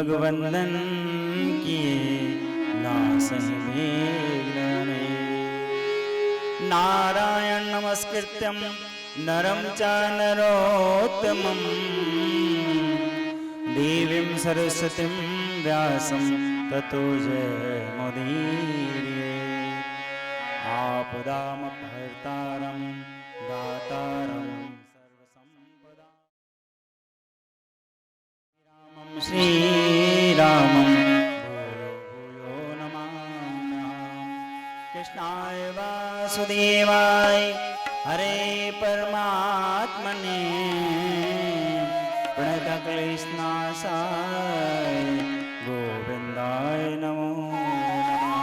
भगवंदन किए नासहि मेलने। नारायण नमस्कृत्यं नरं च नरोत्तमं देवीं सरस्वतीं व्यासं ततो जयमुदीरये। आपदामपहर्तारं दातारं सर्वसम्पदां श्रीरामं भूयो भूयो नमाम्यहम्। कृष्णाय वासुदेवाय हरे परमात्मने प्रणतक्लेशनाशाय गोविंदाय नमो नमः।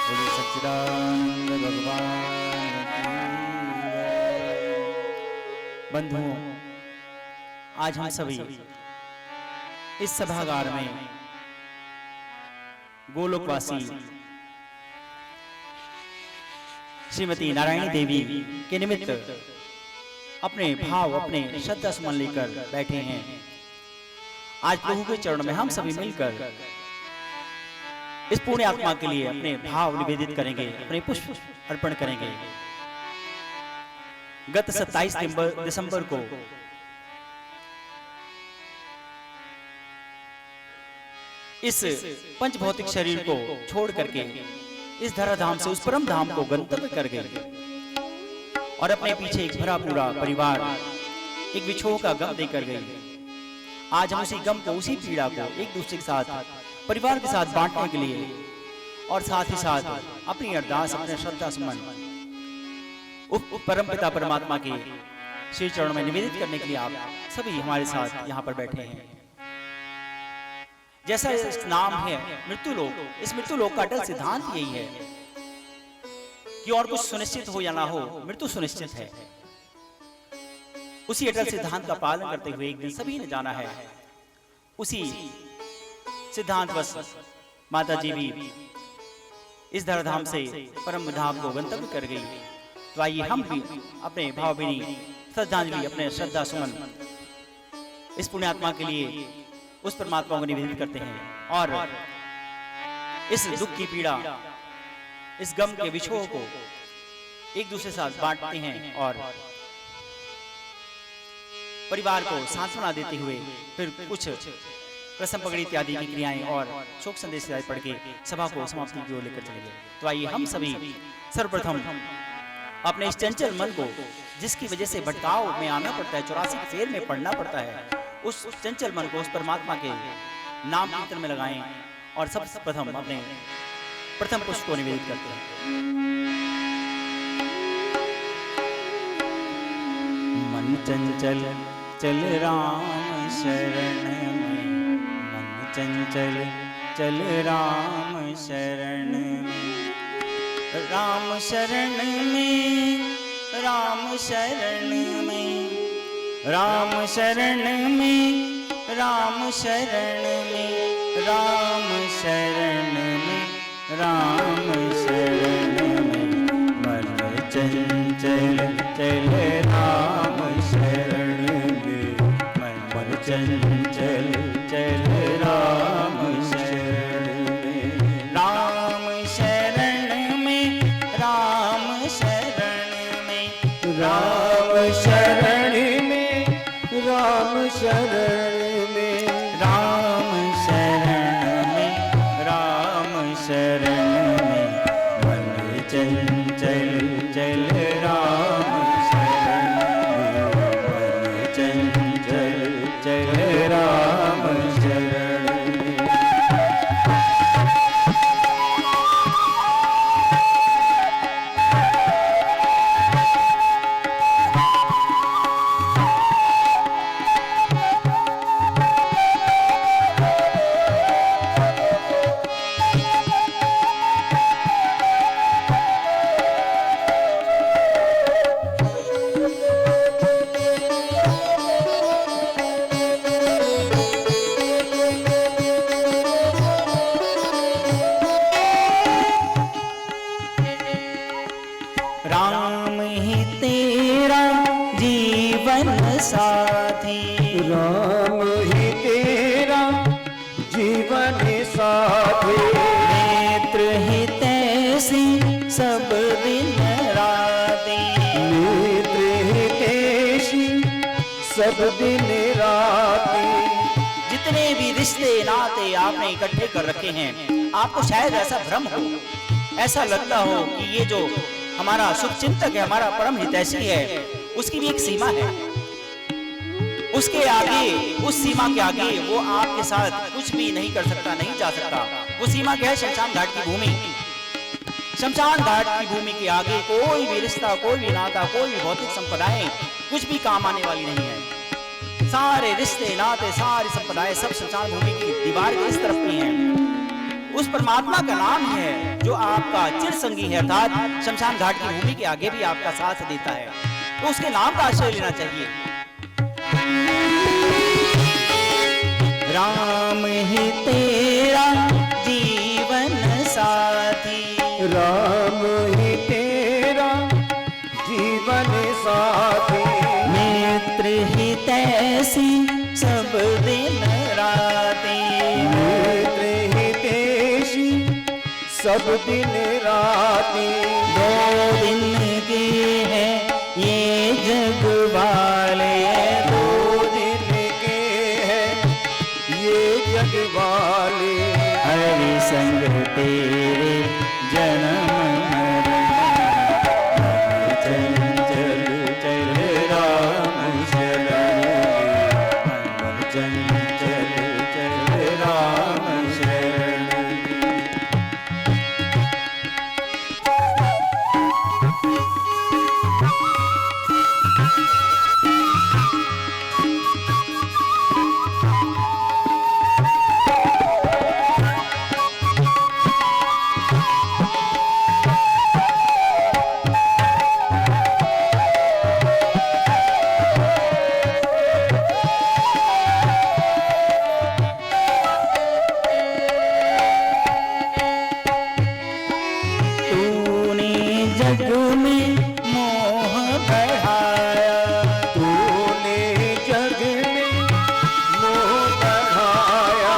बोलो सच्चिदानंद भगवान की जय। बंधुओं, आज हम सभी इस सभागार में गोलोकवासी श्रीमती नारायणी देवी के निमित्त अपने भाव, अपने श्रद्धा सुमन लेकर बैठे हैं। आज प्रभु के चरणों में हम सभी मिलकर इस पुण्य आत्मा के लिए अपने भाव निवेदित करेंगे, अपने पुष्प अर्पण करेंगे। गत 27 दिसंबर को इस पंच भौतिक शरीर को छोड़ करके इस धराधाम से उस परम धाम को गंतव्य कर गए और अपने पीछे एक भरा पूरा परिवार एक विछोह का गम देकर गई। आज हम उसी गम को, उसी पीड़ा को एक दूसरे के साथ, परिवार के साथ बांटने के लिए और साथ ही साथ अपनी अरदास, अपने श्रद्धा सुमन परम पिता परमात्मा के श्री चरणों में निवेदित करने के लिए आप सभी हमारे साथ यहाँ पर बैठे हैं। जैसा इस नाम है मृत्यु लोक, इस मृत्यु लोक का अटल सिद्धांत यही है कि और कुछ सुनिश्चित हो या ना हो, मृत्यु सुनिश्चित है। उसी अटल सिद्धांत का पालन करते हुए एक दिन सभी ने जाना है। उसी सिद्धांत बस माता जी भी इस धराधाम से परम धाम को गंतव्य कर गई। तो आइए हम भी अपने भावभीनी श्रद्धांजलि, अपने श्रद्धा सुमन इस पुण्यात्मा के लिए उस परमात्मा को निवेदित करते हैं और इस दुख की पीड़ा, इस गम के विछोह को एक दूसरे साथ बांटते हैं और परिवार को सांत्वना देते हुए फिर कुछ प्रसन्न पगड़ी इत्यादि की क्रियाएं और शोक संदेश पढ़ के सभा को समाप्ति की ओर लेकर चलेंगे। तो आइए हम सभी सर्वप्रथम अपने इस चंचल मन को, जिसकी वजह से भटकाव में आना पड़ता है, 84 फेर में पढ़ना पड़ता है, उस चंचल मन को उस परमात्मा के नाम कीर्तन में लगाएं और सबसे प्रथम अपने प्रथम पुष्प को निवेदित करते हैं। मन चंचल चल राम शरण में, मन चंचल चल राम शरण में, राम शरण में, राम शरण में, राम शरण में, राम शरण में, राम शरण में, राम शरण में। मन चंचल चल राम शरण में, मन चंचल चल राम शरण में, राम शरण में, राम शरण में, राम शरण में, राम शरण में, राम शरण में, राम शरण में, नाते आपने इकट्ठे कर रखे हैं, आपको शायद ऐसा भ्रम हो, ऐसा लगता हो कि ये जो हमारा शुभचिंतक है, हमारा परम हितैषी है, उसकी भी एक सीमा है। उसके आगे, उस सीमा के आगे वो आपके साथ कुछ भी नहीं कर सकता, नहीं जा सकता। वो सीमा क्या है? शमशान घाट की भूमि। शमशान घाट की भूमि के आगे कोई भी रिश्ता, कोई भी नाता, कोई भी भौतिक संपदाएं कुछ भी काम आने वाली नहीं है। सारे रिश्ते नाते, सारी संपदाएं सब शमशान भूमि की दीवार के इस तरफ की हैं। उस परमात्मा का नाम है जो आपका चिर संगी है, अर्थात शमशान घाट की भूमि के आगे भी आपका साथ देता है, तो उसके नाम का आश्रय लेना चाहिए। राम ही तेरा जीवन साथी, राम ही तेरा जीवन साथी, मित्र ही तैसी सब दिन राती, मित्र ही तेसी सब दिन राती। दो दिन के हैं ये जग वाले, दो दिन के हैं ये जग वाले, हरि संग तेरे जन्म चंचल चल राम शरण, चंचल चल राम शरण। जग में मोह बढ़ाया, तूने जग में मोह बढ़ाया,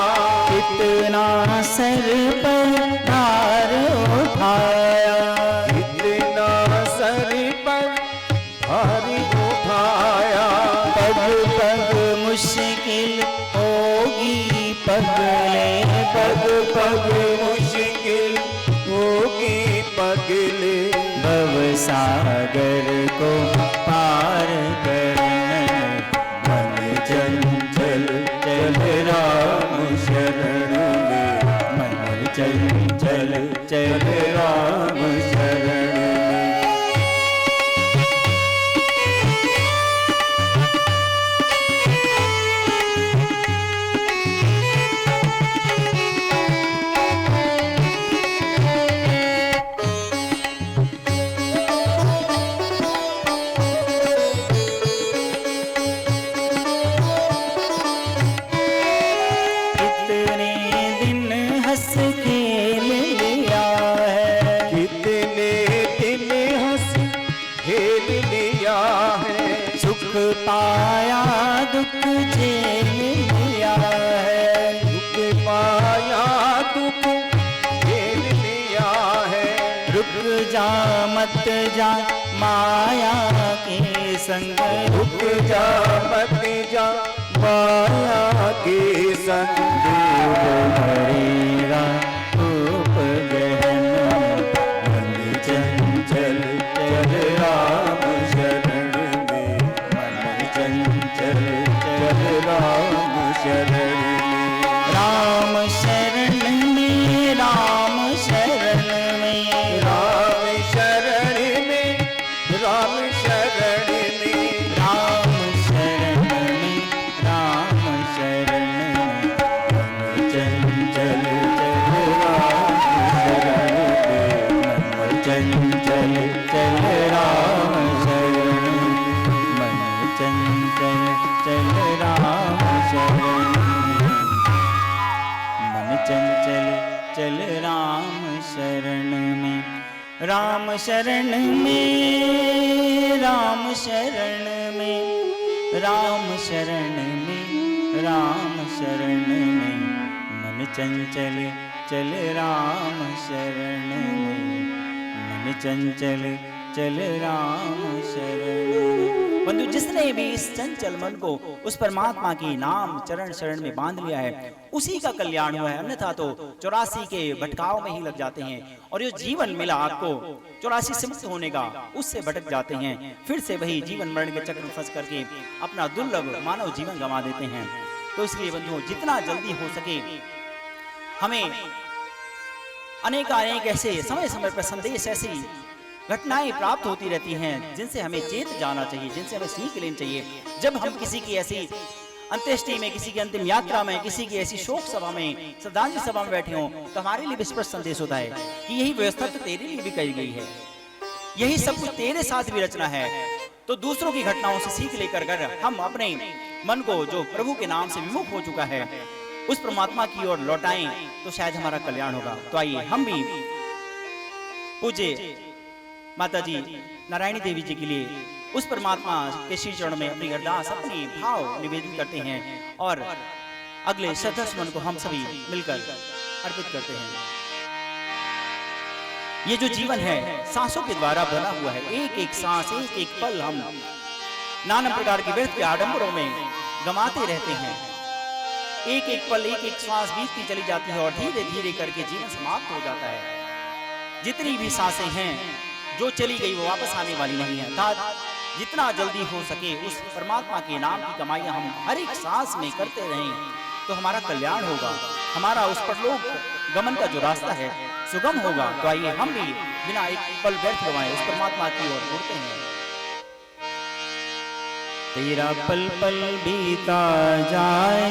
कितना सर पर भार उठाया, कितना सर पर भारी उठाया। पग पग मुश्किल होगी पगले, पग पग मुश्किल होगी पगले, भव सागर को पार करना, मन चंचल चल राम शरण में, मन चंचल चल राम शरण में। सुख पाया दुख झेल लिया है, दुख पाया दुख झेल लिया है। रुक जा मत जा माया के संग, रुक जा मत जा माया के संग, हरेरा रूप गहन, मन चंचल चल राम शरण में, मन चंचल चल राम शरण में। राम शरण में, राम शरण में, राम शरण में, राम शरण में, राम शरण में, राम शरण में, मन चंचल चल राम शरण में, मन चंचल चल राम शरण में, मन चंचल चल राम शरण में, मन चंचल चल राम शरण में, राम शरण में, राम शरण में, राम शरण में, राम शरण में, मन चंचल चल राम शरण में, मन चंचल चल राम शरण में। बंधु, जिसने भी इस चंचल मन को उस परमात्मा की नाम चरण शरण में बांध लिया है, उसी का कल्याण हुआ है। अन्यथा तो 84 के भटकाव में ही लग जाते हैं, और ये जीवन मिला आपको 84 से मुक्त होने का, उससे भटक जाते हैं, फिर से वही जीवन मरण के चक्र में फंस करके अपना दुर्लभ मानव जीवन गंवा देते हैं। तो इसलिए बंधुओं, जितना जल्दी हो सके हमें अनेक ऐसे समय समय पर संदेश, ऐसी घटनाएं प्राप्त होती रहती हैं जिनसे हमें चेत जाना चाहिए, जिनसे हमें सीख लेनी चाहिए। जब हम किसी की ऐसी अंत्येष्टि में, किसी की अंतिम यात्रा में, किसी की ऐसी शोक सभा में, श्रद्धांजलि सभा में बैठे हों, तो हमारे लिए स्पष्ट संदेश होता है कि यही व्यवस्था तो तेरे लिए भी कही गई है, यही सब कुछ तेरे साथ भी रचना है। तो दूसरों की घटनाओं से सीख लेकर कर हम अपने मन को, जो प्रभु के नाम से विमुख हो चुका है, उस परमात्मा की ओर लौटाएं, तो शायद हमारा कल्याण होगा। तो आइए हम भी पूज्य माता जी नारायणी देवी जी के लिए उस परमात्मा के श्री चरण में अपनी अरदास, अपनी भाव निवेदित करते हैं, और अगले श्रद्धासुमन को हम सभी मिलकर अर्पित करते हैं। ये जो जीवन है सांसों के द्वारा बना हुआ है, एक एक सांस, एक एक पल हम नाना प्रकार के व्यर्थ के आडंबरों में गंवाते रहते हैं। एक एक पल, एक एक सांस बीतती चली जाती है, और धीरे धीरे करके जीवन समाप्त हो जाता है। जितनी भी सांसें हैं जो चली गई वो वापस आने वाली नहीं है। अर्थात जितना जल्दी हो सके उस परमात्मा के नाम की कमाइयां हम हर एक सांस में करते रहें, तो हमारा कल्याण होगा, हमारा उस परलोक गमन का जो रास्ता है सुगम होगा। तो आइए हम भी बिना एक पल व्यर्थ गवाए उस परमात्मा की ओर मुड़ते हैं। तेरा पल पल बीता जाए,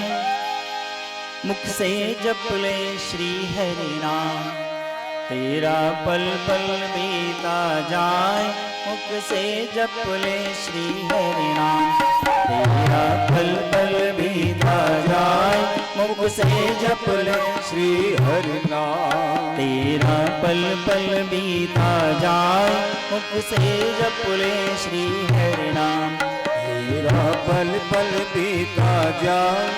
मुख से जप ले श्री हरि नाम। तेरा पल पल बीता जाए, मुख से जप ले श्री हरि नाम। तेरा पल पल बीता जाए, मुख से जप ले श्री हरि नाम। तेरा पल पल बीता जाए, मुख से जप ले श्री हरि नाम। तेरा पल पल बीता जाए,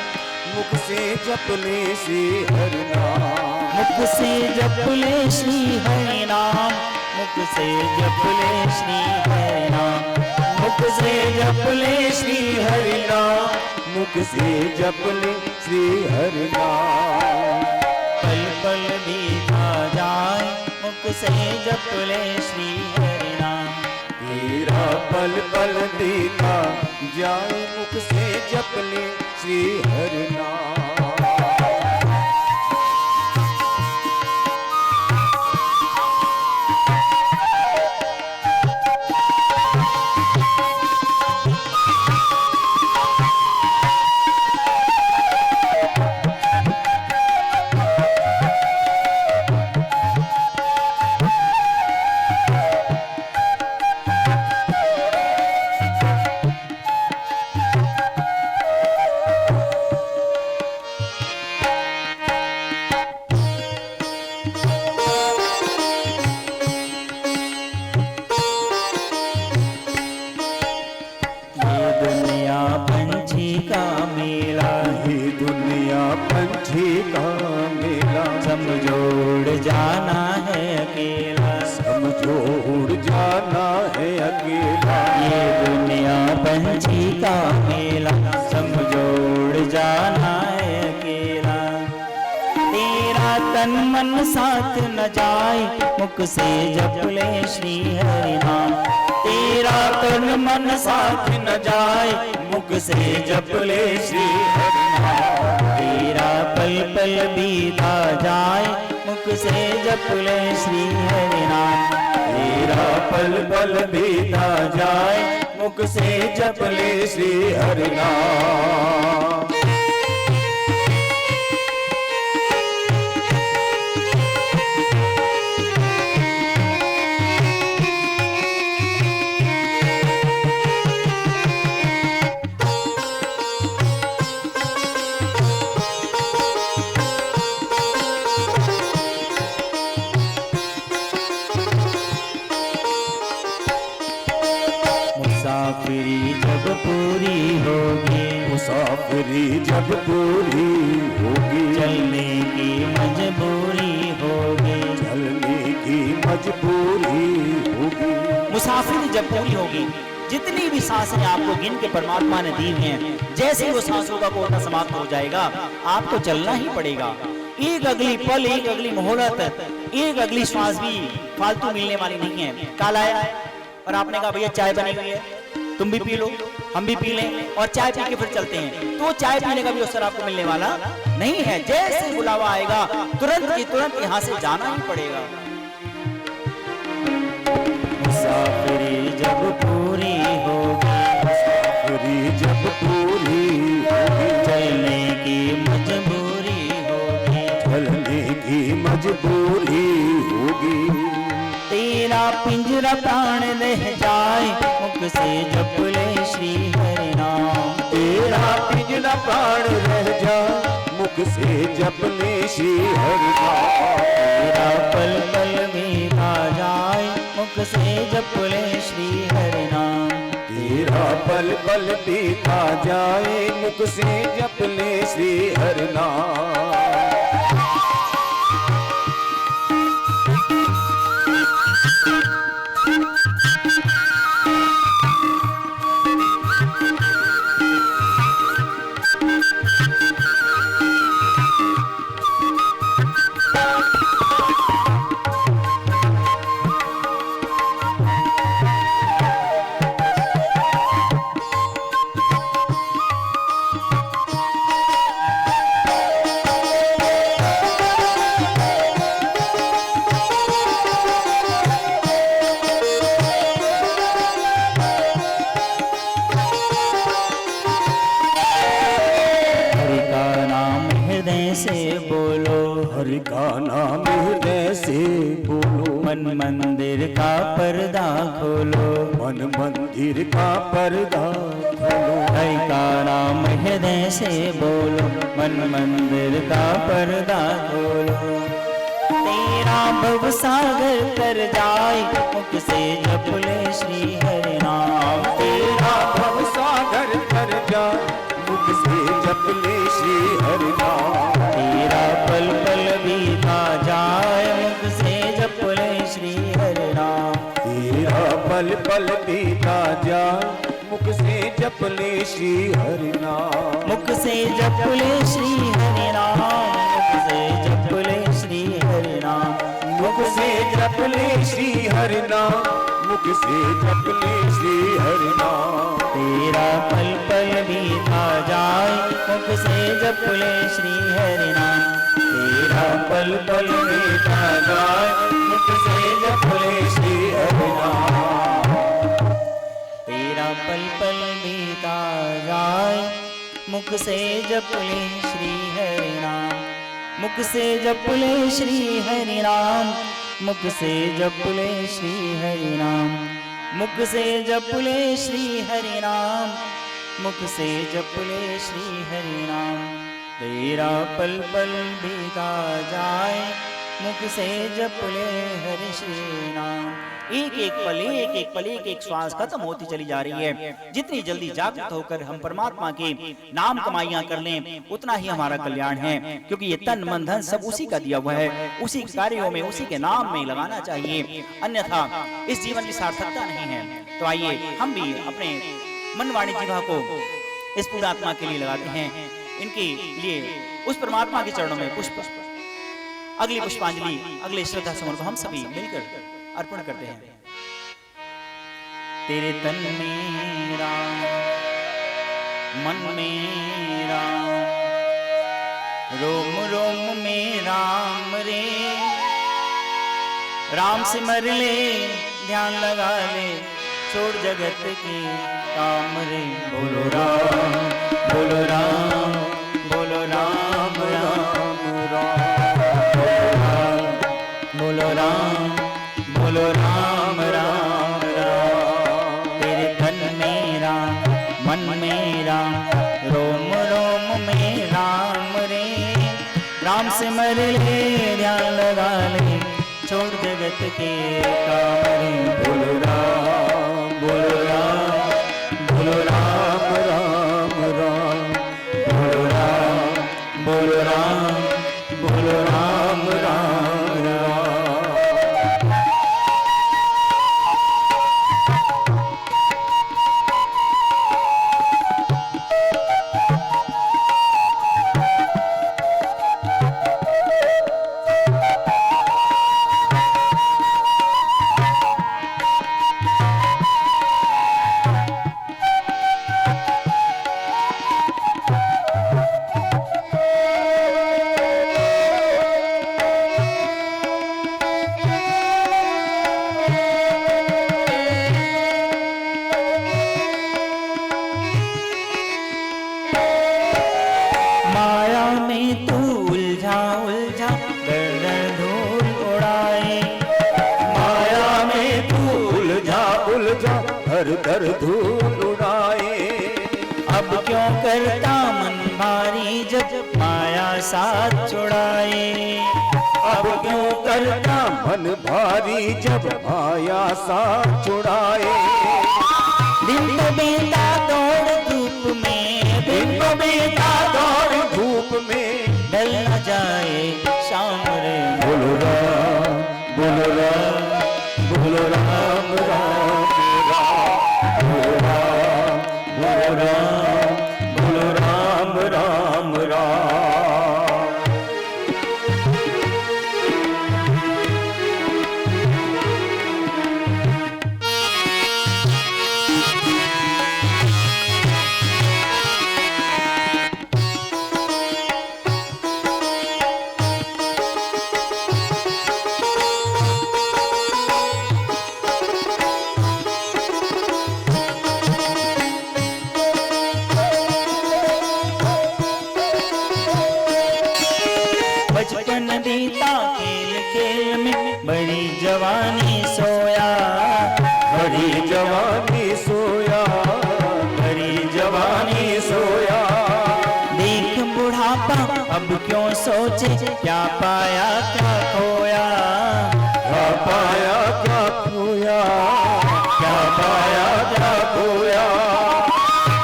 मुख से जप ले श्री हरि नाम। मुख से जप ले श्री हरि नाम, मुख से जप ले श्री हरि नाम। मुख से जप ले श्री हरि नाम, मुख से जप ले श्री हरि नाम। पल पल बीता जाए, मुख से जप ले श्री हरि नाम। तेरा पल पल बीता जाए, मुख से जप ले श्री हरि नाम। समझोड़ जाना है अकेला, समझोड़ जाना है अकेला। ये दुनिया पंछी का मेला, समझोड़ जाना है अकेला। तेरा तन मन साथ न जाए, मुख से जप ले श्री हरि नाम। तेरा तन मन साथ न जाए, मुख से जप ले श्री हरि नाम। तेरा पल पल बीता जाए, मुख से जप ले श्री हरि नाम। तेरा पल पल बीता जाए, मुख से जप ले श्री हरि नाम। मुसाफिरी जब पूरी होगी, मुसाफिरी जब पूरी होगी, चलने की मजबूरी होगी, चलने की मजबूरी होगी। मुसाफिरी जब पूरी होगी, जितनी भी सांसें आपको गिन के परमात्मा ने दी हैं, जैसे ही वो सांसों का कोटा समाप्त हो जाएगा, आपको चलना ही पड़ेगा। एक अगली पल, एक अगली मुहूर्त, एक अगली श्वास भी फालतू मिलने वाली नहीं है। काल आया और आपने कहा भैया चाय बनी हुई है, तुम भी पी लो, हम भी पी लें, और चाय पी के फिर चलते हैं, तो चाय पीने का भी अवसर आपको मिलने वाला नहीं है। जैसे बुलावा आएगा तुरंत की तुरंत यहाँ से जाना ही पड़ेगा। मुसाफिरी जब पूरी होगी, मुसाफिरी जब पूरी होगी, चलने की मजबूरी होगी, चलने की मजबूरी होगी। तेरा पिंजरा प्राण रह जाए, मुख से जप ले श्री हरि नाम। तेरा पिंजरा प्राण रह जाए, मुख से जप ले श्री हरि नाम। तेरा पल पल बीता जाए, मुख से जप ले श्री हरि नाम। तेरा पल पल बीता जाए, मुख से जप ले श्री हरि नाम। हरि का नाम हृदय से बोलो, मन मंदिर का पर्दा खोलो, मन मंदिर का पर्दा खोलो। हरि का नाम हृदय से बोलो, मन मंदिर का पर्दा खोलो। तेरा भव सागर कर जाए, मुख से जप ले श्री हरि नाम। तेरा भव सागर कर जाए, मुख से जप ले श्री हरि नाम। तेरा पल पल बीता जाए, मुख से जप ले श्री हरि नाम। तेरा पल पल बीता जाए, मुख से जप ले श्री हरि नाम। मुख से जप ले श्री हरि नाम, मुख से जप ले श्री हरि नाम। मुख से जप ले श्री हरि नाम, मुख से जप ले श्री हरि नाम। तेरा पल पल बीता जाए, मुख से जप ले श्री हरि नाम। तेरा पल पल बीता जाए, मुख से जप ले श्री हरि नाम। तेरा पल पल बीता जाए, मुख से जप ले श्री हरि नाम। मुख से जप ले श्री हरि नाम, मुख से जप ले श्री हरि नाम। मुख से जप ले श्री हरि नाम, मुख से जप ले श्री हरि नाम। तेरा पल पल बीता जाए, मुख से जप ले हरि श्री नाम। एक एक पल, एक एक पल, एक एक श्वास खत्म होती चली जा रही है। जितनी जल्दी जागृत होकर हम परमात्मा के नाम कमाइयां कर लें, उतना ही हमारा कल्याण है, क्योंकि ये तन मन धन सब उसी का दिया हुआ है। उसी कार्यों में, उसी के नाम में लगाना चाहिए, अन्यथा इस जीवन की सार्थकता नहीं है। तो आइए हम भी अपने मन वाणी जीवा को इस पुण्यात्मा के लिए लगाते हैं। इनके लिए उस परमात्मा के चरणों में पुष्प, अगली पुष्पांजलि, अगले श्रद्धा सुमन को हम सभी मिलकर अर्पण करते हैं। तेरे तन में राम, मन में राम, रोम रोम में राम रे। राम से मर ले, ध्यान लगा ले, छोड़ जगत के काम रे। बोलो राम, बोलो राम, बोलो राम राम राम, बोलो राम, बोलो राम राम राम। तेरे तन में राम, मन में राम, रोम रोम में राम रे। राम से मर ले, ध्यान लगा ले, छोड़ जगत के काम रे। बोलो राम, बोलो राम, बोलो राम राम राम, बोलो राम, बोलो राम, बोलो राम राम राम। कर धूल उड़ाए। अब क्यों करता मन भारी जब माया साथ छुड़ाए। अब क्यों करता मन भारी जब माया साथ छुड़ाए। दिन तो बीता दौड़ धूप में, दिन तो बीता दौड़ धूप में, ढल न जाए शाम रे। बोलो राम बोलो राम बोलो राम राम राम, बोलो राम बोलो राम बोलो राम राम राम। बचपन बीता खेल खेल में, बड़ी जवानी सोया। बड़ी जवानी सोया, बड़ी जवानी सोया। देख बुढ़ापा अब क्यों सोचे, क्या पाया क्या खोया। क्या पाया क्या खोया, क्या पाया क्या खोया।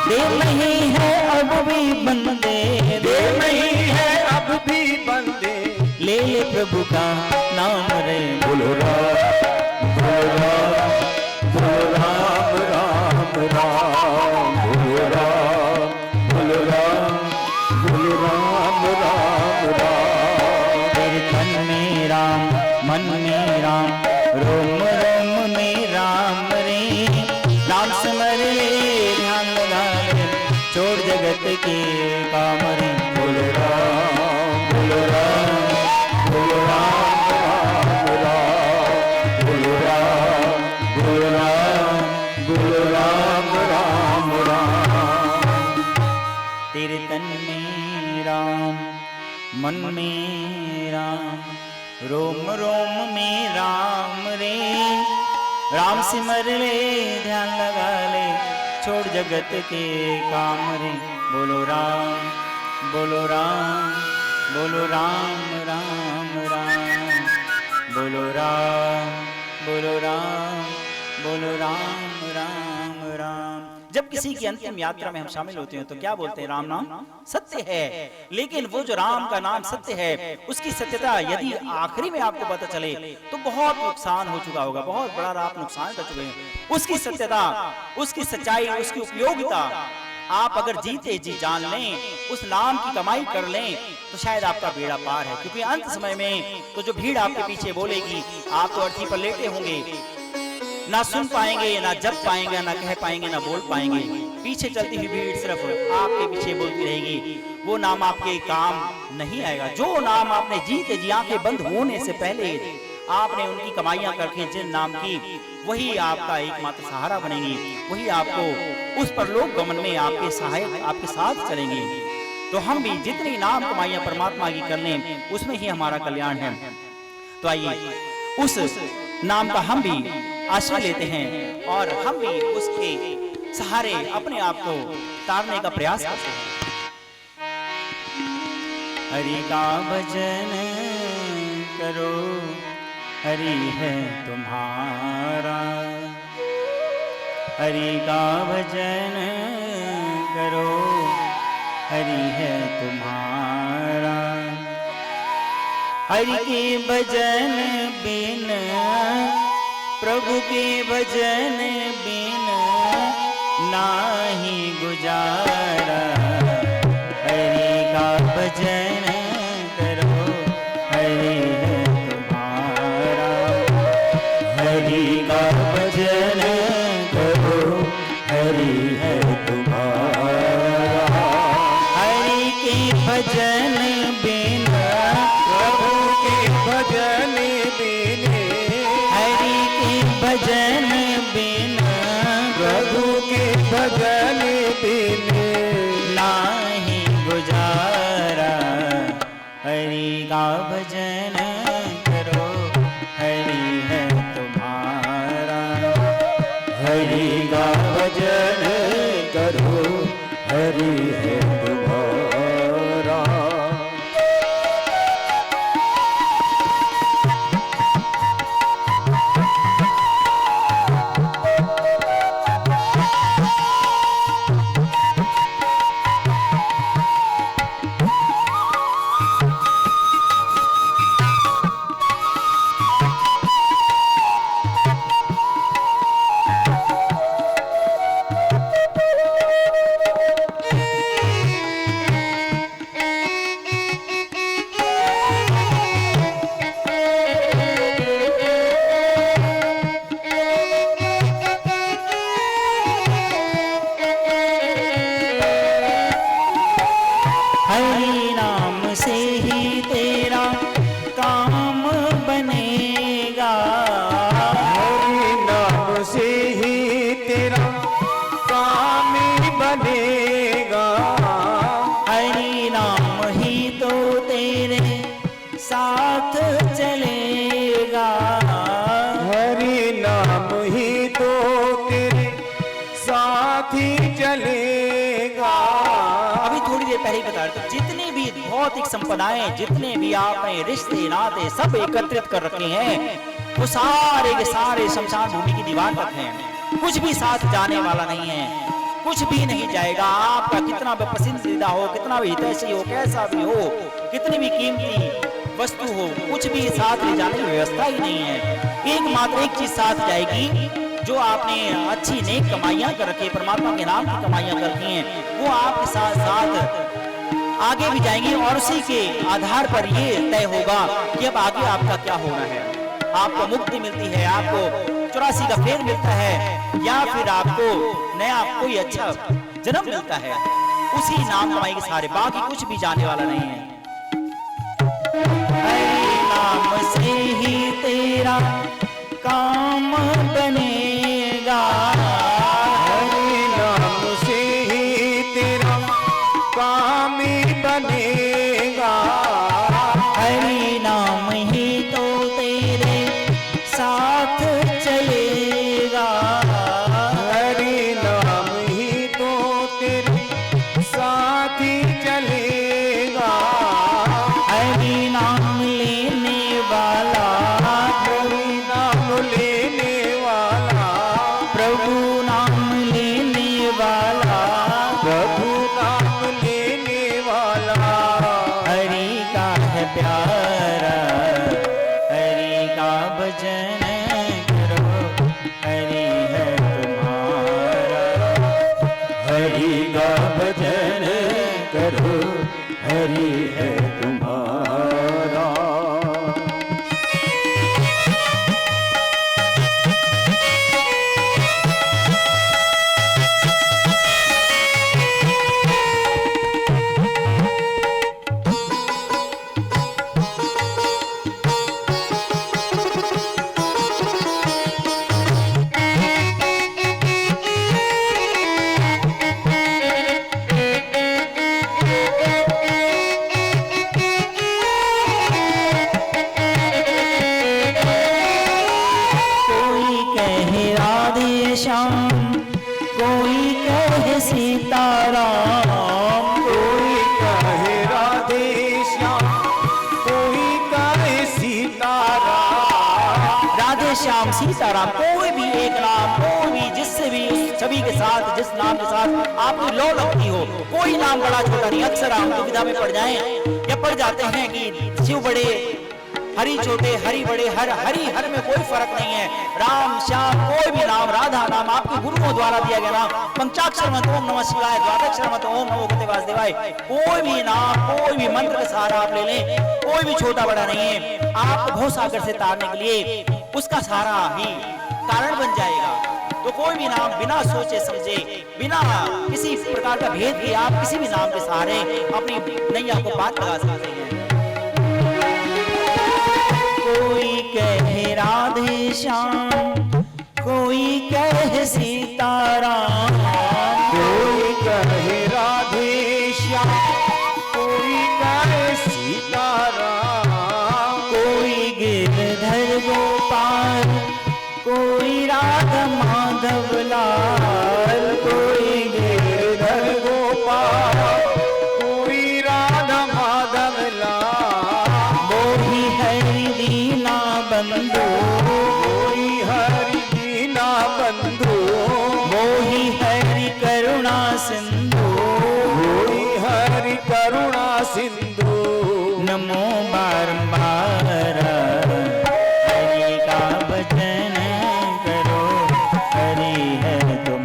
देर नहीं है अब भी बंदे, देर नहीं है अब भी बंदे, ले ले प्रभु का नाम रे। बोलो राम बोलो राम बोलो राम राम राम, बोलो राम बोलो राम बोलो राम राम राम। तेरे तन में राम, मन में राम, रोम रोम में राम रे। राम सिमर ले ध्यान लगा ले, छोड़ जगत के काम रे। बोलो राम बोलो राम बोलो राम राम राम, बोलो राम बोलो राम बोलो राम राम राम। तेरे तन में राम, मन में राम, रोम रोम में राम रे। राम सिमर ले ध्यान लगा ले, छोड़ जगत के काम रे। बोलो राम बोलो राम बोलो राम राम राम, बोलो राम बोलो राम बोलो राम राम राम। जब किसी की अंतिम यात्रा में हम शामिल होते हैं तो क्या बोलते हैं, राम नाम सत्य है। लेकिन वो जो राम का नाम सत्य है, उसकी सत्यता यदि आखिरी में आपको पता चले तो बहुत नुकसान हो चुका होगा, बहुत बड़ा आप नुकसान कर चुके हैं। उसकी सत्यता, उसकी सच्चाई, उसकी उपयोगिता आप अगर जीते जी जान लें, उस नाम की कमाई कर लें, तो शायद आपका बेड़ा पार है। क्योंकि अंत समय में तो जो भीड़ आपके पीछे बोलेगी, आप तो अर्थी पर लेटे होंगे, ना सुन पाएंगे, ना जप पाएंगे, ना कह पाएंगे, ना बोल पाएंगे। पीछे चलती हुई भीड़ सिर्फ आपके पीछे बोलती रहेगी। वो नाम आपके काम नहीं आएगा। जो नाम आपने जीते जी आंखें बंद होने से पहले आपने उनकी कमाइयां करके जिन नाम की, वही आपका एकमात्र सहारा बनेंगी, वही आपको उस परलोक गमन में आपके सहायक, आपके साथ चलेंगे। तो हम भी जितनी नाम कमाइयां परमात्मा की कर लें, उसमें ही हमारा कल्याण है। तो आइए उस नाम का हम भी आश्रय लेते हैं और हम भी उसके सहारे अपने आप को तारने का प्रयास करते हैं। हरि का भजन करो, हरि है तुम्हारा। हरि का भजन करो, हरि है तुम्हारा। हरि के भजन बिन, प्रभु के भजन बिन नाही गुजारा। हरि का भजन करो, हरि है तुम्हारा। हरि का भजन करो, हरि है तुम्हारा। हरि के भजन बिन, प्रभु के भजन बिन, हरि के भजन बिन, प्रभु के भजन बिन नाही गुजारा। हरि का भजन करो, हरि है तुम्हारा। हरि का साथ चलेगा। हरि नाम ही तो तेरे साथ ही चलेगा। अभी थोड़ी देर पहले ही बता रहे थे, जितनी भी भौतिक संपदाएं, जितने भी आपने रिश्ते नाते सब एकत्रित कर रखे हैं, वो सारे के सारे शमशान भूमि की दीवार तक हैं। कुछ भी साथ जाने वाला नहीं है, कुछ भी नहीं जाएगा। आपका कितना भी पसंदीदा हो, कितना भी हितैषी हो, कैसा भी हो, कितनी भी कीमती वस्तु हो, कुछ भी साथ ले जाने की व्यवस्था ही नहीं है। एकमात्र एक चीज साथ जाएगी, जो आपने अच्छी नेक कमाइयां कर रखी है, परमात्मा के नाम की कमाइयां कर रखी हैं, वो आपके साथ साथ आगे भी जाएंगे। और उसी के आधार पर ये तय होगा कि अब आगे आपका क्या होना है। आपको मुक्ति मिलती है, आपको 84 का फेर मिलता है, या फिर आपको नया कोई अच्छा जन्म मिलता है। उसी नाम कमाई के सहारे, बाकी कुछ भी जाने वाला नहीं है। हरि नाम से ही तेरा काम बनेगा। हरि नाम से ही तेरा काम बनेगा। हरि नाम ही तो तेरे साथ चलेगा। हरि नाम ही तो तेरे साथ ही चलेगा। हरि नाम लेने वाला, हरि नाम लेने वाला, प्रभु नाम लेने वाला, प्रभु नाम लेने वाला, हरि का है प्यारा, हरि का भजन करो, हरि है तुम्हारा। हरि का भजन करो, हरि है तुम्हारा। कोई कहे राधे श्याम, कोई कहे सीताराम, कोई कहे राधे श्याम, कोई कहे सीताराम। राधे श्याम सीताराम, कोई भी एक नाम, कोई भी जिससे भी उस छवि के साथ, जिस नाम के साथ आपकी लौ लगती हो, कोई नाम बड़ा छोटा नहीं। अक्सर हम दुविधा में पड़ जाएं या पड़ जाते हैं कि शिव बड़े, हरि छोटे, हरि बड़े, हर हरि हर में कोई फर्क नहीं है। राम श्याम कोई भी नाम, राधा नाम आपके गुरुओं द्वारा दिया गया नाम, पंचाक्षर मंत्र ओम नमः शिवाय, द्वादक्षर मंत्र ओम नमो भगवते वासुदेवाय। कोई भी नाम, कोई भी मंत्र का सहारा आप ले लें, कोई भी छोटा बड़ा नहीं है। आपको भवसागर से तारने के लिए उसका सहारा ही कारण बन जाएगा। तो कोई भी नाम बिना सोचे समझे, बिना किसी प्रकार का भेद किए, आप किसी भी नाम के सहारे अपनी नैया को पार लगा सकते हैं। कोई कहे राधे श्याम, कोई कहे सीताराम, कोई कहे राधे श्याम, कोई कहे सीताराम। कोई गिरधर गोपाल, कोई राधा माधव लाल, कोई गिरधर गोपाल, कोई राधा माधव लाल। मोही हरि दीना बंधु, कोई हरि दीना बंधु, मोही हरि करुणा सिंधु, कोई हरि करुणा सिंधु। नमो बारंबार, हरि का भजन करो, हरि है तो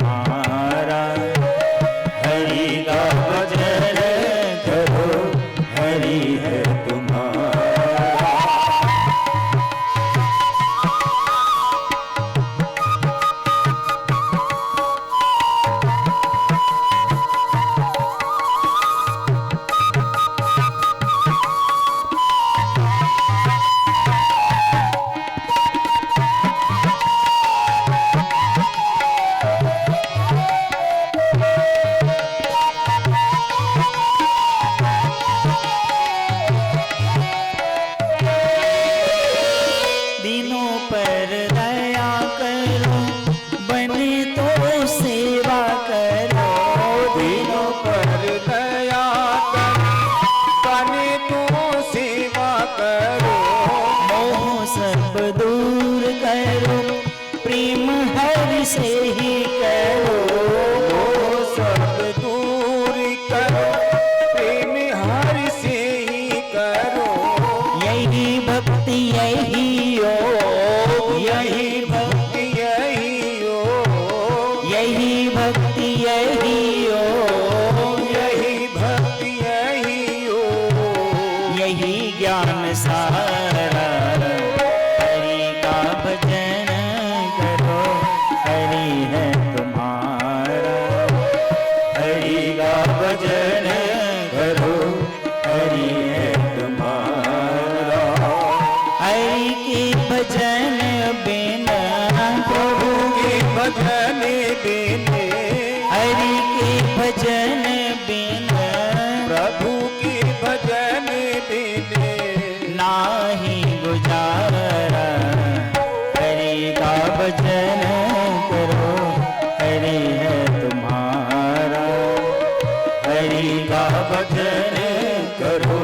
सब दूर करो, प्रेम हरि से ही करो। मोह सब दूर करो, प्रेम हरि से ही करो। यही भक्ति यही योग, यही भक्ति यही योग, यही भक्ति यही योग, यही भक्ति यही योग। यही ज्ञान सारा, हरि का भजन करो, हरि है तुम्हारा। हरि का भजन करो, हरि है तुम्हारा। हरि के भजन बिना प्रभु के भजन बिने, हरि के भजन बिना प्रभु के भजन बिने नाही गुजारा। हरि का भजन करो, हरि है तुम्हारा। हरि का भजन करो,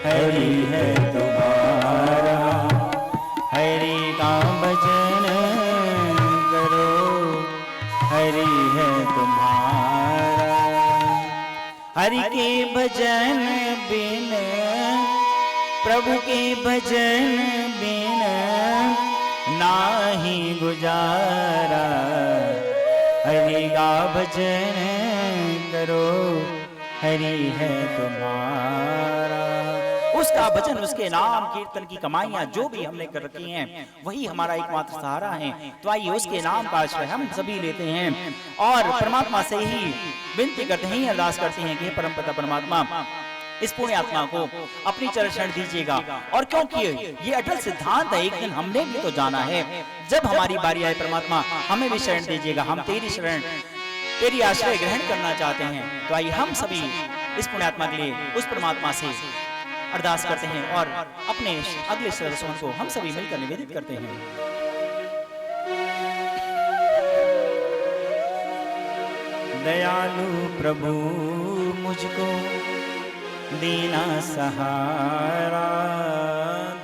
हरि है तुम्हारा। हरि का भजन करो, हरि है तुम्हारा। हरि के भजन बिन, प्रभु के भजन बिन नाही गुजारा। हरि का भजन करो, हरि है तुम्हारा। उसका भजन, उसके नाम कीर्तन की कमाइयां जो भी हमने कर रखी हैं, वही हमारा एकमात्र सहारा है। तो आइए उसके नाम का आश्रय हम सभी लेते हैं और परमात्मा से ही विनती करते हैं, अरदास करते हैं कि हे परमपिता परमात्मा, इस पुण्य आत्मा को अपनी चरण शरण दीजिएगा। और क्योंकि ये अटल सिद्धांत है, एक दिन हमने भी तो जाना है। जब हमारी बारी आए परमात्मा, हमें भी शरण दीजिएगा। हम तेरी शरण, तेरी आश्रय ग्रहण करना चाहते हैं। तो आइए हम सभी इस पुण्यात्मा के लिए उस परमात्मा से अरदास करते हैं और अपने अगले सदस्यों को हम सभी मिलकर निवेदित करते हैं। दयालु प्रभु मुझको देना सहारा,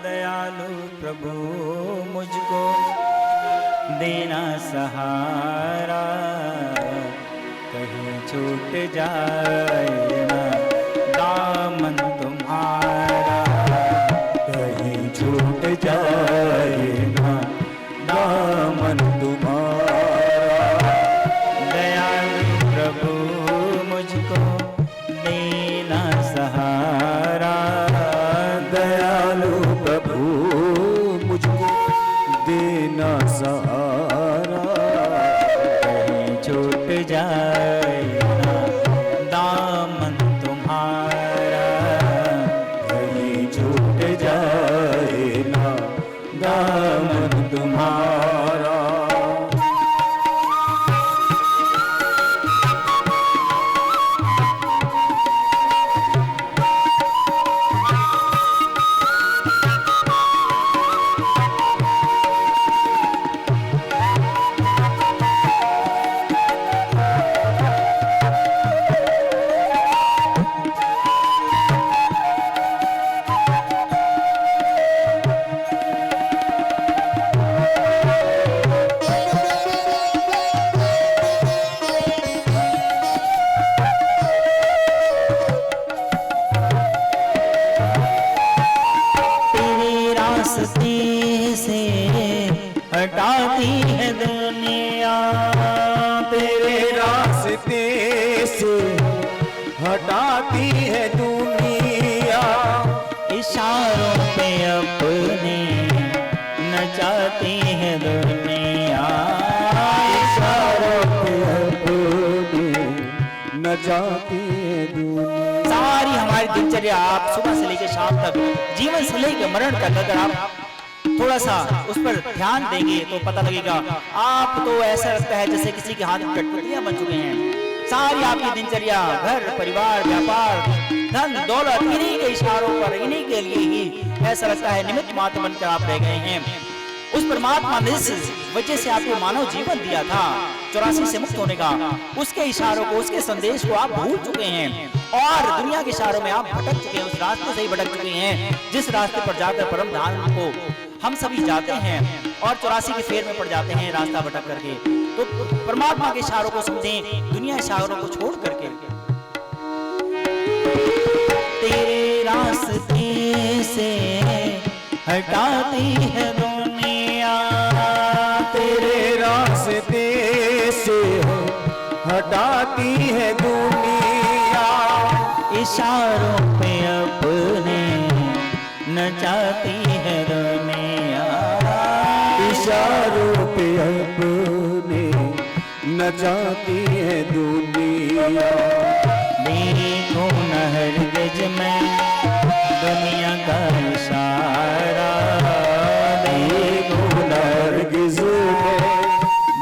दयालु प्रभु मुझको देना सहारा। कहीं छूट जाए ना दामन तुम्हारा, कहीं छूट जाए ना दामन तुम्हारा। दयालु प्रभु मुझको देना सहारा, दयालु प्रभु मुझको देना सहारा। कहीं छूट जाए ना दामन तुम्हारा, कहीं छूट जाए ना दामन तुम्हारा। हटाती है दुनिया, तेरे रास्ते से हटाती है दुनिया। इशारों पे अपने नचाती है दुनिया, इशारों पे अपने नचाती है दुनिया। सारी हमारी दिनचर्या आप सुबह से लेकर शाम तक, जीवन से लेकर मरण तक अगर आप थोड़ा सा उस पर ध्यान देंगे तो पता लगेगा आप तो ऐसा लगता है जैसे किसी के हाथ में कठपुतलियां बन चुके हैं। सारी आपकी दिनचर्या, घर परिवार, व्यापार, धन दौलत, इन्हीं के इशारों पर, इन्हीं के लिए ही ऐसा लगता है निमित्त मात्र बनकर आप रह गए हैं। उस परमात्मा ने जिस वजह से आपको मानव जीवन दिया था 84 से मुक्त होने का, उसके इशारों को, उसके संदेश को आप भूल चुके हैं और दुनिया के इशारों में आप भटक चुके हैं। उस रास्ते से ही भटक चुके हैं जिस रास्ते पर जाकर परम धाम को हम सभी जाते हैं और 84 के फेर में पड़ जाते हैं रास्ता भटक करके। तो परमात्मा के इशारों को समझें, दुनिया इशारों को छोड़ करके। तेरे रास्ते से हटाती है दुनिया, तेरे रास्ते से हटाती है दुनिया, इशारों पे अपने नचाती है दुनिया, इशारों पे अपने नचाती है दुनिया। देखो न हरगिज में दुनिया का इशारा, देखो न हरगिज में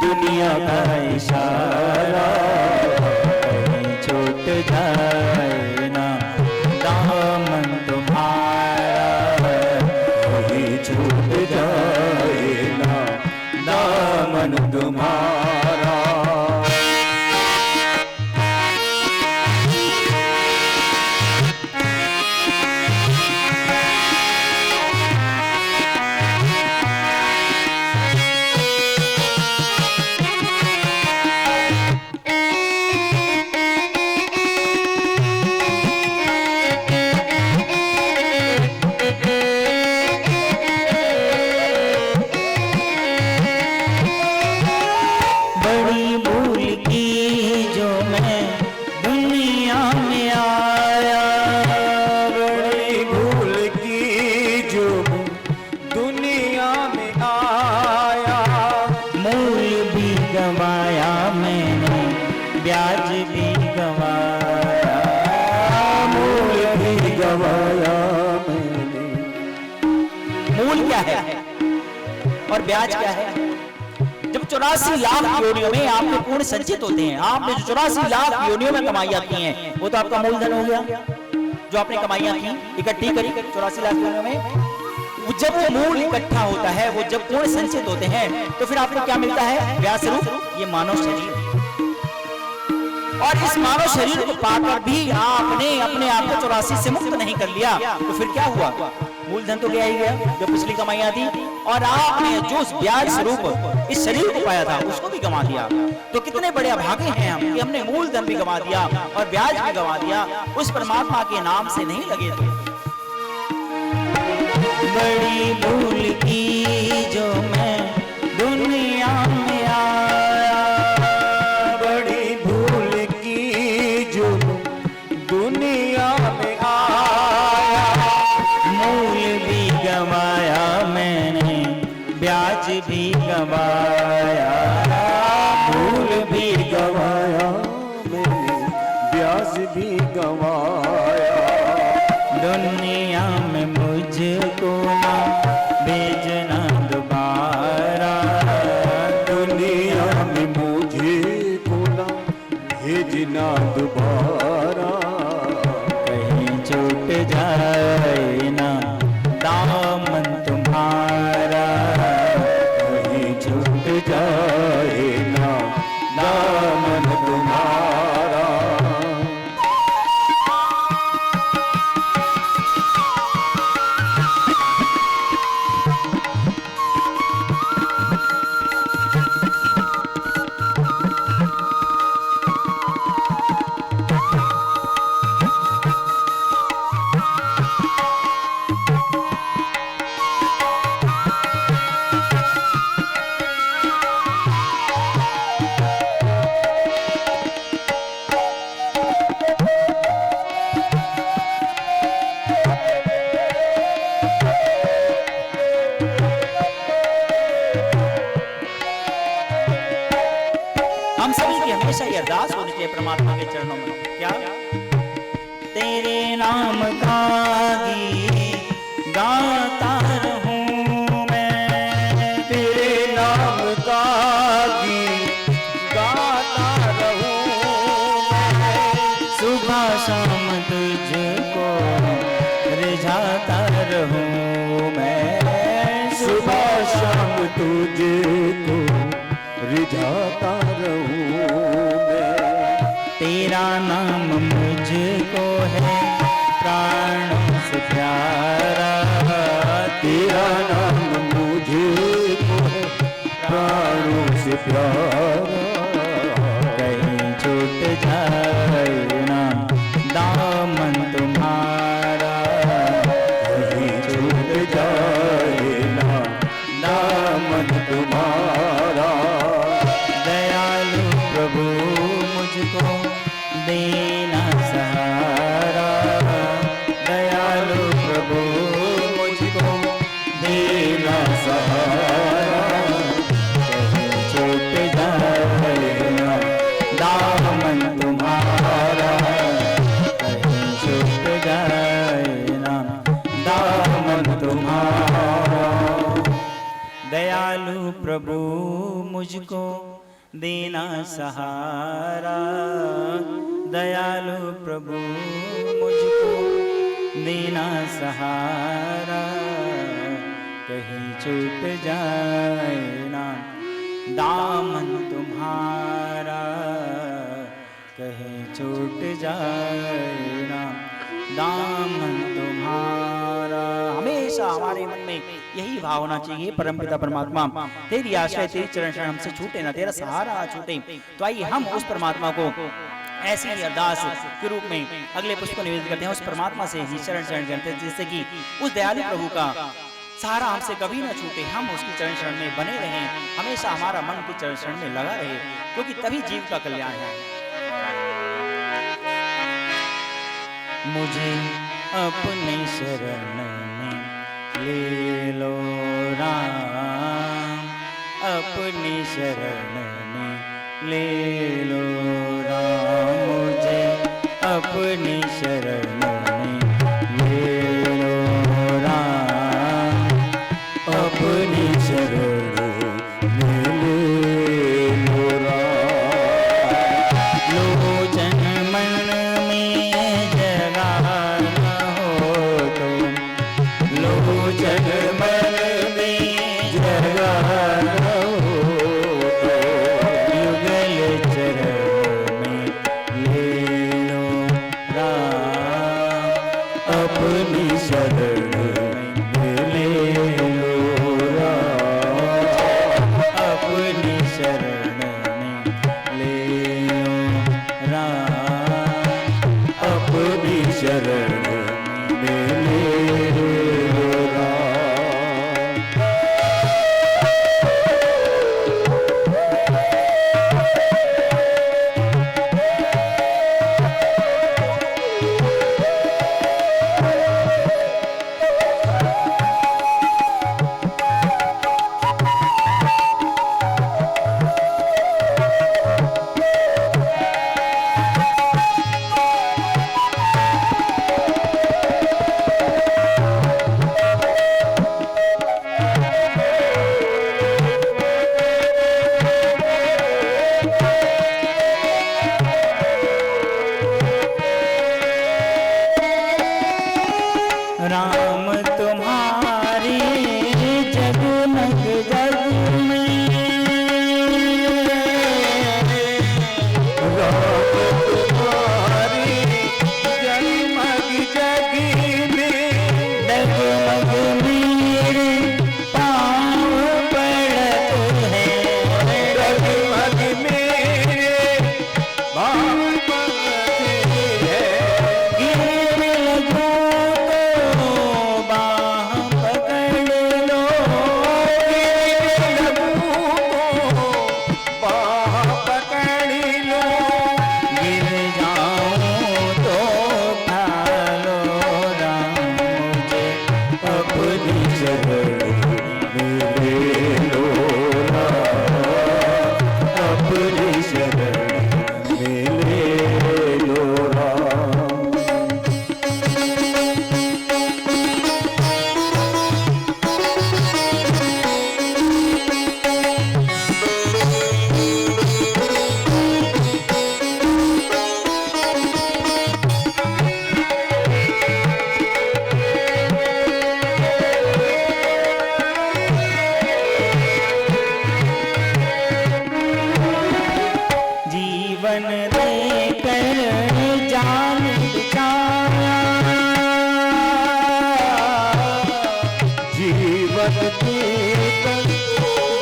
दुनिया का इशारा, कहीं छूट जाए ना दामन तुम्हारा, कहीं छूट जाए ना दामन तुम्हारा। बड़ी भूल की जो मैं दुनिया में आया, बड़ी भूल की जो दुनिया में आया, मूल भी गवाया मैंने, ब्याज भी गवाया, मूल भी गवाया मैंने। मूल क्या है और ब्याज क्या है? जब 84 लाख योनियों में आपके पूर्ण संचित होते हैं, आपने जो 84 लाख योनियों में कमाइयां की हैं, वो तो आपका मूलधन हो गया। जो आपने कमाइयां की, इकट्ठी करी 84 लाख योनियों में, जब वो मूल इकट्ठा होता है, वो जब पूर्ण संचित होते हैं, तो फिर आपको क्या मिलता है? ब्याज स्वरूप ये मानव शरीर। और इस मानव शरीर को पाकर भी आपने अपने आप को 84 से मुक्त नहीं कर लिया, तो फिर क्या हुआ? मूलधन तो गया ही गया जो पिछली कमाइयां थी, और आपने जो उस ब्याज स्वरूप इस शरीर को पाया था उसको भी गंवा दिया। तो कितने बड़े अभागे हैं हम कि हमने मूलधन भी गंवा दिया और ब्याज भी गंवा दिया, उस परमात्मा के नाम से नहीं लगे। तो बड़ी भूल की जो मैं दुनिया में आया, बड़ी भूल की जो दुनिया में आया, मूल भी गवाया मैंने, ब्याज भी गवाया, मूल भी गवाया मैंने, ब्याज भी गवाया। दुनिया में मुझको ना भेजना दोबारा, दुनिया में मुझे को ना भेजना दोबारा, कहीं छूट जाए ना दामन तुम्हारा, कहीं छूट जाए ना दामन तुम्हारा। हम सभी की हमेशा ये अरदास होनी चाहिए परमात्मा के चरणों में, क्या? तेरे नाम का गीत गाता रहूं मैं, तेरे नाम का गीत गाता रहूं मैं, सुबह शाम तुझको रिझाता रहूं मैं, सुबह शाम तुझको रिझाता रहूं मैं। तेरा नाम मुझको है प्राणों से प्यारा, तेरा नाम मुझे प्राणों से प्यारा। कहीं छूट जाए ना दामन तुम्हारा, कहीं छूट जाए ना दामन तुम्हारा। दयालु प्रभु मुझको देना सहारा, दयालु प्रभु मुझको देना सहारा। कहीं छूट जाए ना दामन तुम्हारा, कहीं छूट जाए ना दामन तुम्हारा। दयालु प्रभु मुझको देना सहारा, दयालु प्रभु मुझको देना सहारा। कहीं छूट जाए ना दामन तुम्हारा, कहीं छूट जाए ना दामन तुम्हारा। हमेशा हमारे मन में यही भावना चाहिए, परमपिता परमात्मा तेरी आश्रय तेरी चरण शरण हमसे छूटे ना, तेरा सहारा छूटे। तो आइए हम उस परमात्मा को ऐसी ही अरदास के रूप में अगले पुष्प को निवेदित करते हैं, उस परमात्मा से ही चरण शरण करते हैं, जिससे कि उस दयालु प्रभु का सहारा हमसे कभी ना छूटे, हम उसकी चरण शरण में बने रहें, हमेशा हमारा मन की चरण शरण में लगा रहे, क्योंकि तभी जीव का कल्याण है। मुझे अपने शरण में ले लो राम, अपनी शरण में ले लो राम। मुझे अपनी शरण में ले लो राम, अपनी शरण में ले लो राम। लोचन मन में जगह न हो तो, लोचन मन में जगह न हो तो, युगल चरण में ले लो राम, अपनी शरण में ले लो राम।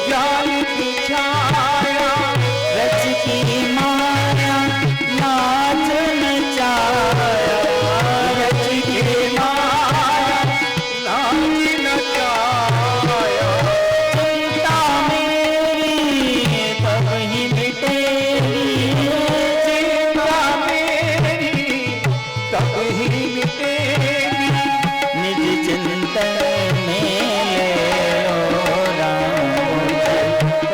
ज्ञान की छाया रच की माया नाच नचाया, रच के माया नाच नचाया। चिंता मेरी तब ही मिटेगी, चिंता मेरी तब ही मिटेगी। निज चिंतन में ले लो राम जी,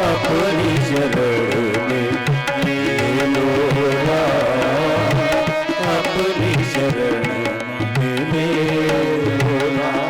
अपनी शरण में ले लो राम, अपनी शरण में ले लो राम।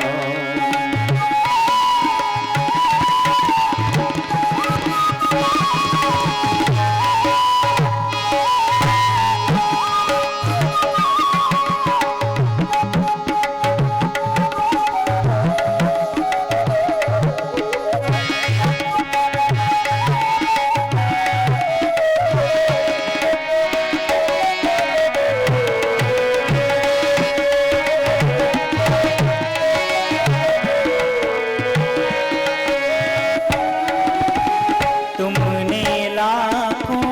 तुमने लाखों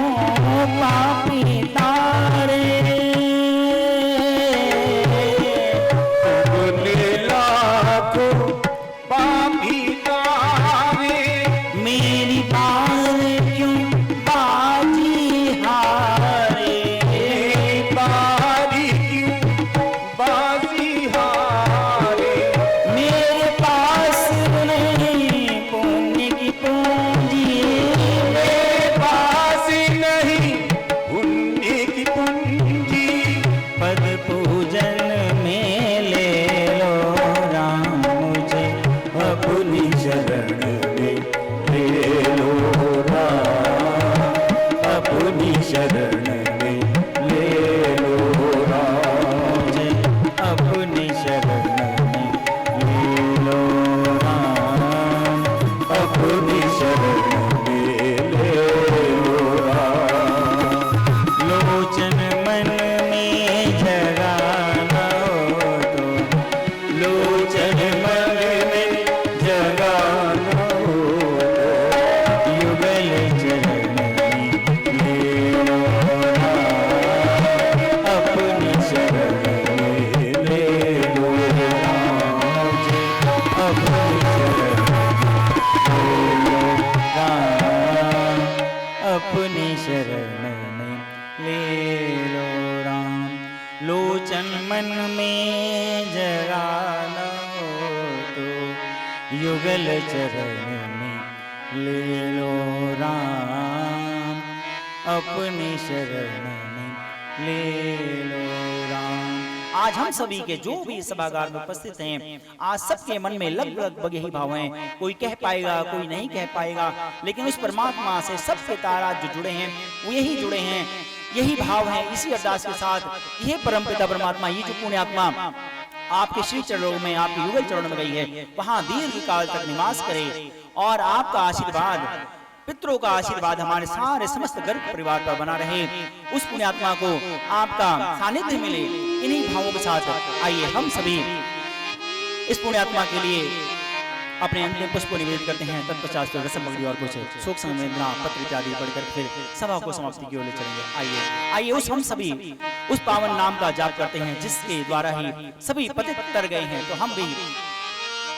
पापी तारे, तुमने लाखों पापी तारे, मेरी बार क्यों बाजी हारे, बारी क्यों बाजी हारे। मेरे पास नहीं पुण्य की पूंजी, मेरे पास नहीं पुण्य की पूंजी। पद पूजन में ले लो राम मुझे, अपनी शरण में ले लो राम, अपनी शरण में ले लो राम। मुझे अपनी शरण में ले लो राम, अपनी शरण में ले लो राम। लोचन मन में जगाना हो तो, लोचन मन में जगाना हो तो, युगल चरण में ले लो राम, अपनी शरण में ले लो राम। मुझे अपनी शरण राम, अपनी शरण में ले लो राम। लोचन मन में जगाना हो तो, युगल चरण में ले लो राम, अपनी शरण में ले लो राम। आज हम सभी के जो भी सभागार में उपस्थित हैं, आज सबके मन में लगभग यही भाव हैं। कोई कह पाएगा, कोई नहीं कह पाएगा, लेकिन उस परमात्मा से सबके तारा जो जुड़े हैं वो यही जुड़े हैं, यही भाव है। इसी अरदास के साथ यह परमपिता परमात्मा, ये जो पुण्य आत्मा आपके श्री चरणों में, आपके युगल चरणों में गई है, वहां दीर्घ काल तक निवास करे और आपका आशीर्वाद, पितरों का आशीर्वाद हमारे सारे समस्त गर्भ परिवार पर बना रहे। उस पुण्यात्मा को आपका सानिध्य मिले, इन्हीं भावों के साथ आइए हम सभी इस पुण्यात्मा के लिए अपने अंतिम पुष्प को निवेदित करते हैं। तत्पश्चात रसम भक्ति और कुछ शोक संवेदना पत्र इत्यादि पढ़कर फिर सभा को समाप्ति की ओर ले चलेंगे। आइए उस हम सभी उस पावन नाम का जाप करते हैं, जिसके द्वारा ही सभी पतित तर गए हैं। तो हम भी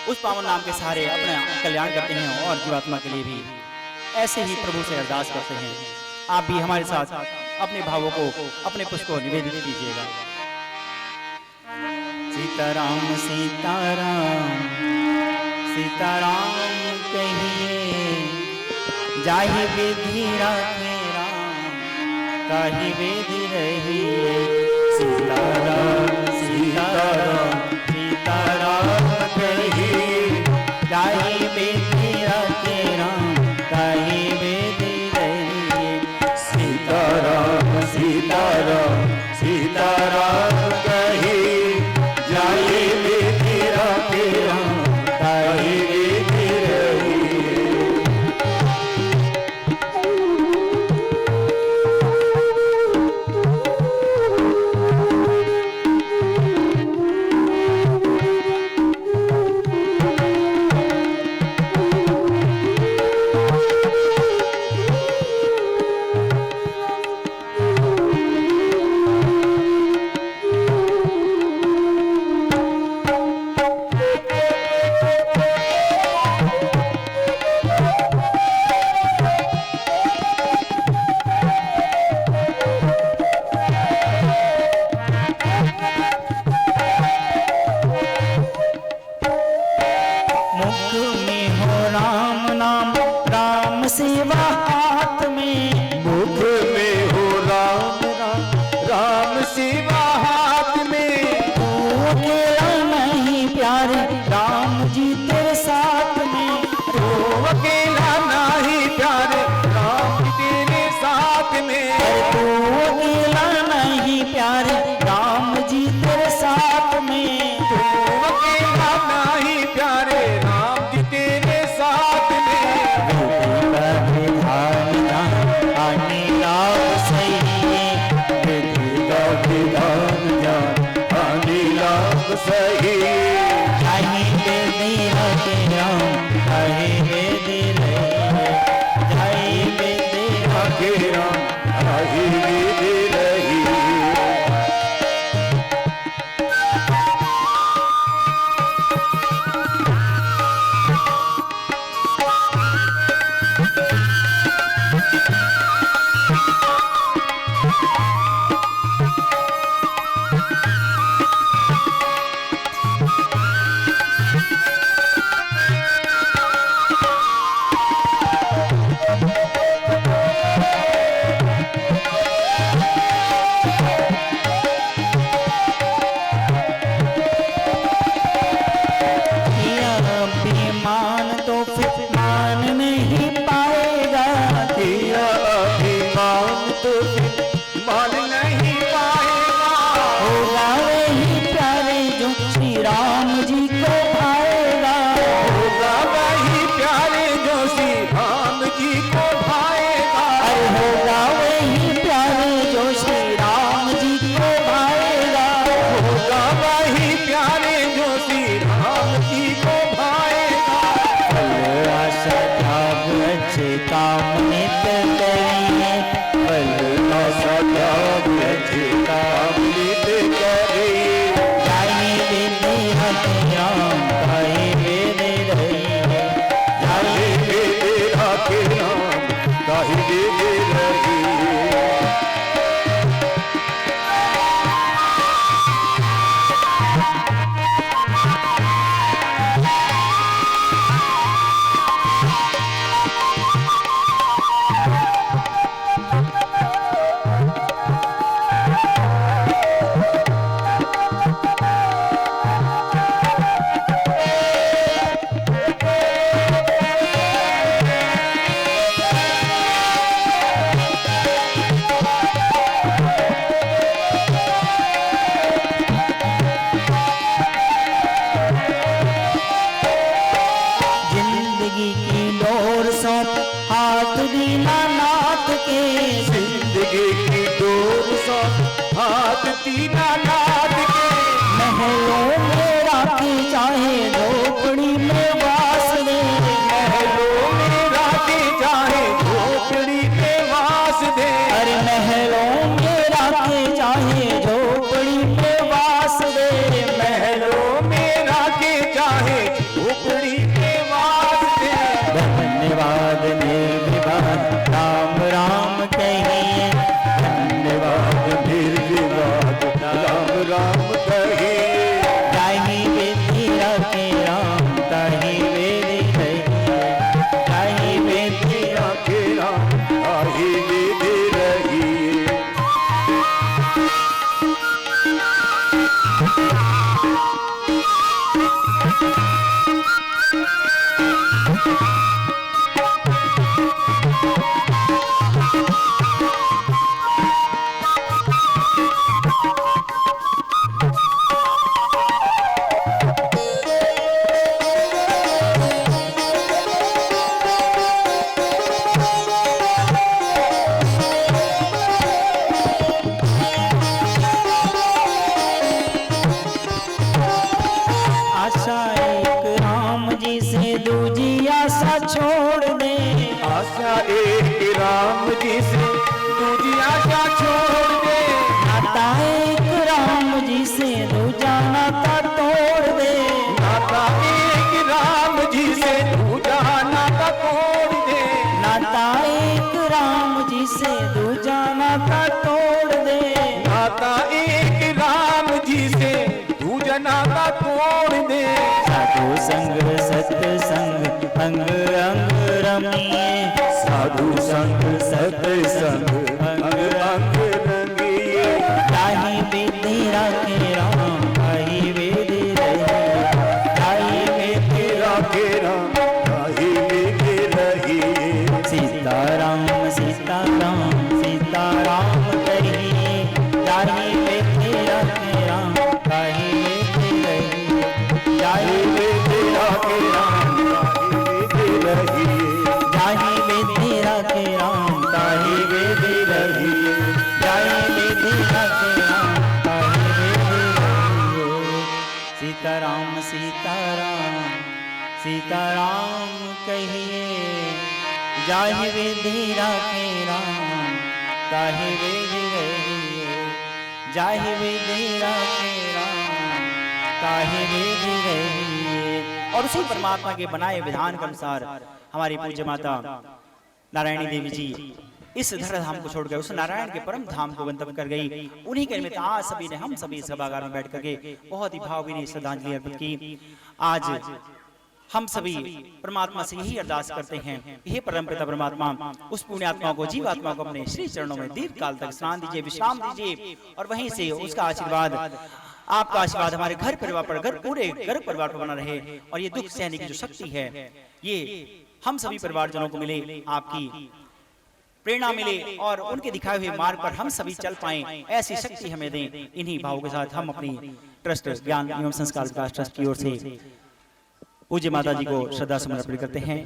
उस पावन नाम के सहारे अपना कल्याण करते हैं और जीवात्मा के लिए भी ऐसे ही प्रभु से अरदास करते हैं। आप भी हमारे साथ अपने भावों को, अपने पुष्प को निवेदित कीजिएगा। सीताराम सीताराम सीताराम कहिए, जाहि विधि राखे राम, ताहि विधि रहिए। सीताराम सीताराम सीताराम कहिए, जाहि विधि राखे राम, ताहि विधि रहिए। सीताराम सीताराम सीताराम कहिए, जाहि विधि राखे राम, ताहि विधि रहिए। सेवा हाथ में, मुख में हो राम नाम, राम सेवा हाथ में। तू अकेला नहीं प्यारे, राम जी तेरे साथ में। तू अकेला नहीं प्यारे, राम तेरे साथ में। अरे तू अकेला नहीं प्यारे, राम जी तेरे साथ में। तू अकेला नहीं प्यारे, राम जी तेरे साथ में। आने लाभ सही, विधि का विधान जान, आने लाभ सही। जाहि वेदी हते राम, जाहि वेदी रही, जाहि वेदी आगे राम, आही विधि रही। किया अभिमान तो फिर मान नहीं पाएगा। किया अभिमान तो फिर मान नहीं पाएगा। होगा वही प्यारे जो श्री राम जी को भाएगा। होगा वही प्यारे जो श्री राम जी को भाएगा। अरे होगा वही प्यारे जो श्री राम जी को भाएगा। होगा वही प्यारे जो श्री राम जी को भाएगा। फल आशा त्याग अच्छे काम नित करिए, फल आशा त्याग अच्छे काम नित करिए। जाहि वेदी हते राम, जाहि वेदी रहिए, जाहि वेदी राखे राम, ताहि वेदी रहिए। जिंदगी की डोर सौंप हाथ दीनानाथ के। जिंदगी की डोर सौ हाथ दीनानाथ के। महलों में राखी चाहे झोपड़ी में वास दे। महलों में राखे चाहे झोपड़ी में वास दे। अरे महलों में राखी चाहे झोपड़ी में वास दे। महलों में राखे चाहे झोपड़ी में वास दे। धन्यवाद निर्विवाद राम राम कहिए, धन्यवाद निर्विवाद राम राम कहिए। जाहि वेदी रखे राम, ताहि वेदी रहिए, जाहि वेदी राखे राम, ताहि वेदी रहिए। आशा एक राम जी से दूजी आशा छोड़ दे। आशा एक राम जी से दूजी आशा छोड़ दे। नाता एक राम जी से दूजा नाता तोड़ दे। नाता एक राम जी से दूजा नाता तोड़ दे। नाता एक राम जी से दूजा नाता तोड़ दे। नाता एक राम जी से दूजा नाता तोड़ दे। साधु संग सत्संग अंग अंग रमिए, साधु संग सत्संग अंग अंग रंगिए। ताहि विधि राखे राम ताहि विधि रहिए, ताहि विधि राखे राम ताहि विधि रहिए। सीताराम सीताराम सीताराम कहिए, ताहि विधि राखे राम ताहि विधि रहिए, ताहि विधि राखे राम ताहि विधि रहिए। ताहि विधि राखे राम ताहि विधि रहिए, ताहि विधि राखे राम ताहि विधि रहिए। सीताराम सीताराम सीताराम कहिए, जाहि विधि राखे राम ताहि विधि रहिए, जाहि विधि राखे राम ताहि विधि रहिए। और उसी परमात्मा के बनाए विधान के अनुसार हमारी पूज्य माता नारायणी देवी जी इस धराधाम को छोड़कर उस नारायण के परम धाम को गंतव्य कर गई। उन्हीं के निमित्त आज सभी ने हम सभी सभागार में बैठ करके बहुत ही भावभीनी श्रद्धांजलि अर्पित की। आज हम सभी परमात्मा से यही अरदास करते हैं, हे परमपिता परमात्मा उस पुण्यात्मा को जीवात्मा को अपने श्री चरणों में दीर्घ काल तक स्नान दीजिए, विश्राम दीजिए, और वहीं से उसका आशीर्वाद, आपका आशीर्वाद हमारे घर परिवार पर, पूरे घर परिवार पर बना रहे, और ये दुख सहने की जो शक्ति है ये हम सभी परिवारजनों को मिले, आपकी प्रेरणा मिले और उनके दिखाए हुए मार्ग पर हम सभी चल पाएं, ऐसी शक्ति हमें दें। इन्हीं भावों के साथ हम अपनी ट्रस्ट ज्ञान एवं संस्कार विकास ट्रस्ट की ओर से पूज्य माता जी को श्रद्धा समर्पित करते हैं।